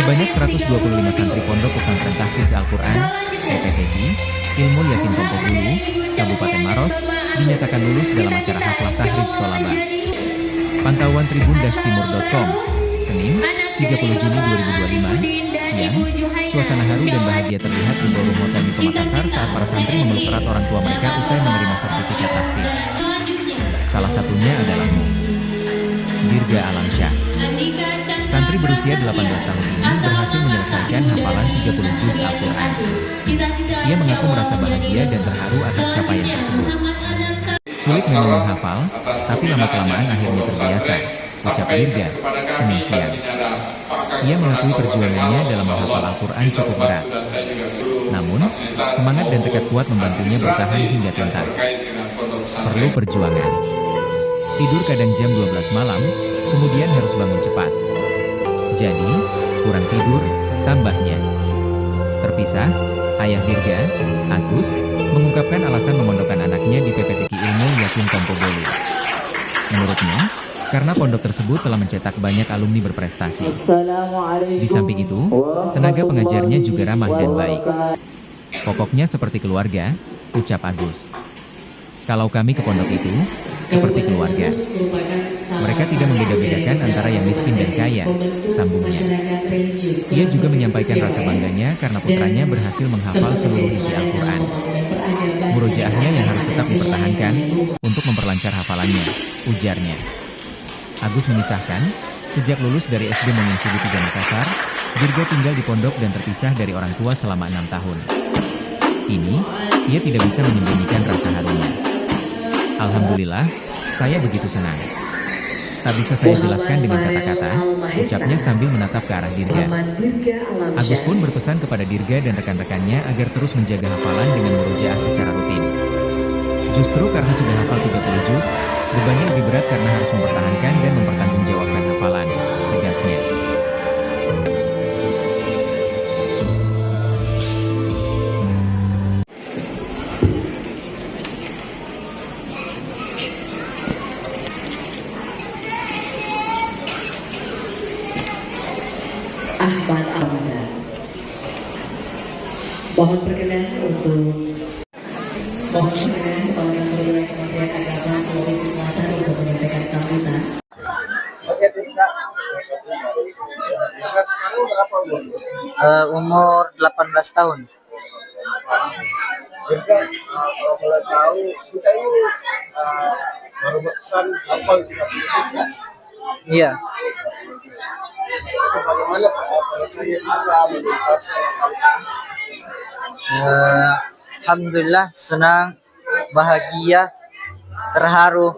Sebanyak 125 santri Pondok Pesantren Tahfidz Al-Quran, PPTQ, Ilmu Yakin Tompo Bulu, Kabupaten Maros, dinyatakan lulus dalam acara Haflah Tahrij Tolabah. Pantauan tribun-timur.com, Senin, 30 Juni 2025, siang, suasana haru dan bahagia terlihat di ballroom Hotel Mito Makassar saat para santri memeluk erat orang tua mereka usai menerima sertifikat tahfidz. Salah satunya adalah Dirga Alamsyah. Santri berusia 18 tahun ini berhasil menyelesaikan hafalan 30 juz Al-Quran. Ia mengaku merasa bahagia dan terharu atas capaian tersebut. Sulit memang menghafal, tapi lama-kelamaan akhirnya terbiasa, ucap Dirga, Senin siang. Ia mengakui perjuangannya dalam menghafal Al-Quran cukup berat. Namun, semangat dan tekad kuat membantunya bertahan hingga tuntas. Perlu perjuangan. Tidur kadang jam 12 malam, kemudian harus bangun cepat. Jadi, kurang tidur, tambahnya. Terpisah, ayah Dirga, Agus, mengungkapkan alasan memondokkan anaknya di PPTQ Ilmu Yakin Tompo Bulu. Menurutnya, karena pondok tersebut telah mencetak banyak alumni berprestasi. Di samping itu, tenaga pengajarnya juga ramah dan baik. Pokoknya seperti keluarga, ucap Agus. Kalau kami ke pondok itu, seperti keluarga. Mereka tidak membeda-bedakan antara yang miskin dan kaya, sambungnya. Ia juga menyampaikan rasa bangganya karena putranya berhasil menghafal seluruh isi Al-Quran. Murojaahnya yang harus tetap dipertahankan, untuk memperlancar hafalannya, ujarnya. Agus menisahkan, sejak lulus dari SD Mengungsi di 3 Makassar, Dirga tinggal di pondok dan terpisah dari orang tua selama 6 tahun. Kini, ia tidak bisa menyembunyikan rasa harunya. Alhamdulillah, saya begitu senang. Tak bisa saya jelaskan dengan kata-kata, ucapnya sambil menatap ke arah Dirga. Agus pun berpesan kepada Dirga dan rekan-rekannya agar terus menjaga hafalan dengan murojaah secara rutin. Justru karena sudah hafal 30 juz, bebannya lebih berat karena harus mempertahankan dan mempertanggungjawabkan hafalan, tegasnya. Ahmad Ramadan. Mohon berkenan Kepala Kantor Wilayah Kementerian Agama Sulawesi Selatan untuk menyampaikan sambutan. Oke, sekarang berapa umur? Umur 18 tahun. Dirga, kalau boleh tahu, kita ini baru pesan hafal 30 juz ya? Iya. Bagaimana pada saya bisa menuntaskan? Alhamdulillah, senang, bahagia, terharu.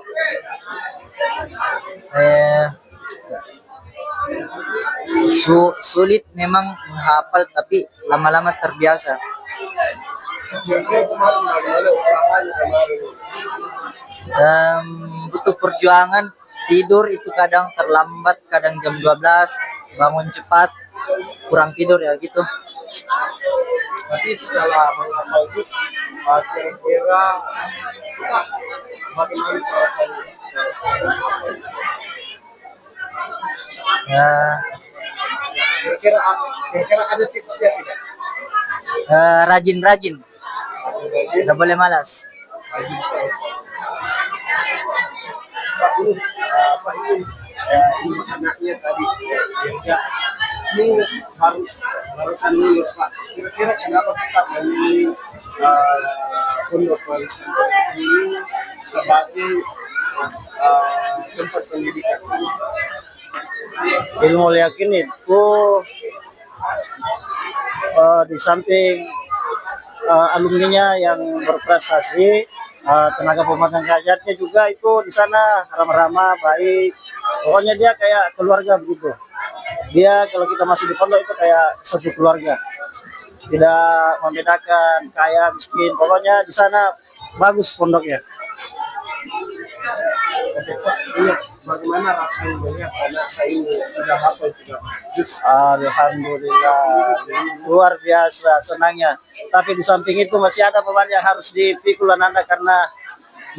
Sulit memang menghafal, tapi lama-lama terbiasa. Butuh perjuangan. Tidur itu kadang terlambat, kadang jam 12, bangun cepat, kurang tidur ya gitu. Tapi setelah menghafal juz, kira-kira bagaimana perasaannya? Ya, kira-kira ada tipsnya tidak? Rajin-rajin, tidak boleh malas. Pak ini anaknya tadi Dirga ini harusan lulus Pak. Kira-kira kenapa kita memilih pondok pesantren ini sebagai tempat pendidikan? Ilmu Yakin itu di samping alumninya yang berprestasi, tenaga pengajarnya juga itu di sana ramah-ramah, baik. Pokoknya dia kayak keluarga begitu. Dia kalau kita masih di pondok itu kayak satu keluarga. Tidak membedakan kaya miskin. Pokoknya di sana bagus pondoknya. Oke Pak, bagaimana rasanya melihat anak saya ini sudah hafal 30 juz? Alhamdulillah, luar biasa senangnya. Tapi di samping itu masih ada beban yang harus dipikul Anda karena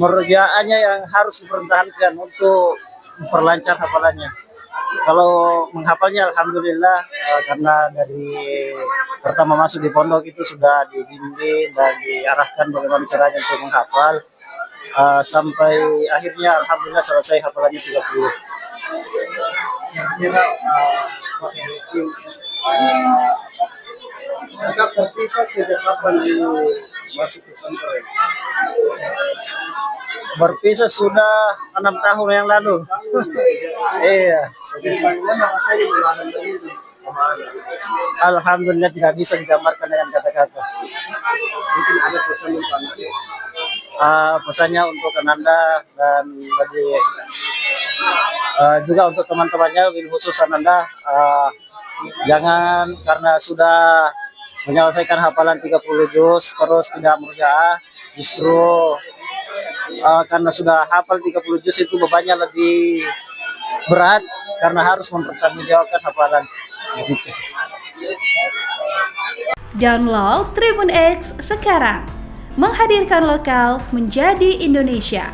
merojaahnya yang harus dipertahankan untuk memperlancar hafalannya. Kalau menghafalnya alhamdulillah karena dari pertama masuk di pondok itu sudah dibimbing dan diarahkan bagaimana caranya untuk menghafal sampai akhirnya alhamdulillah selesai hafalannya 30. Kira agak terpisah sejak kapan di masuk pesantren? Berpisah sudah 6 tahun yang lalu. Iya. Bagaimana rasanya berada di sama anak? Alhamdulillah tidak bisa digambarkan dengan kata-kata. Mungkin ada pesan untuk anaknya. Pesannya untuk Ananda dan bagi juga untuk teman-temannya, bil khusus Ananda, jangan karena sudah menyelesaikan hafalan 30 juz terus tidak merjaah, justru karena sudah hafal 30 juz itu bebannya lebih berat karena harus mempertanggungjawabkan hafalan. Download Tribun X sekarang, menghadirkan lokal menjadi Indonesia.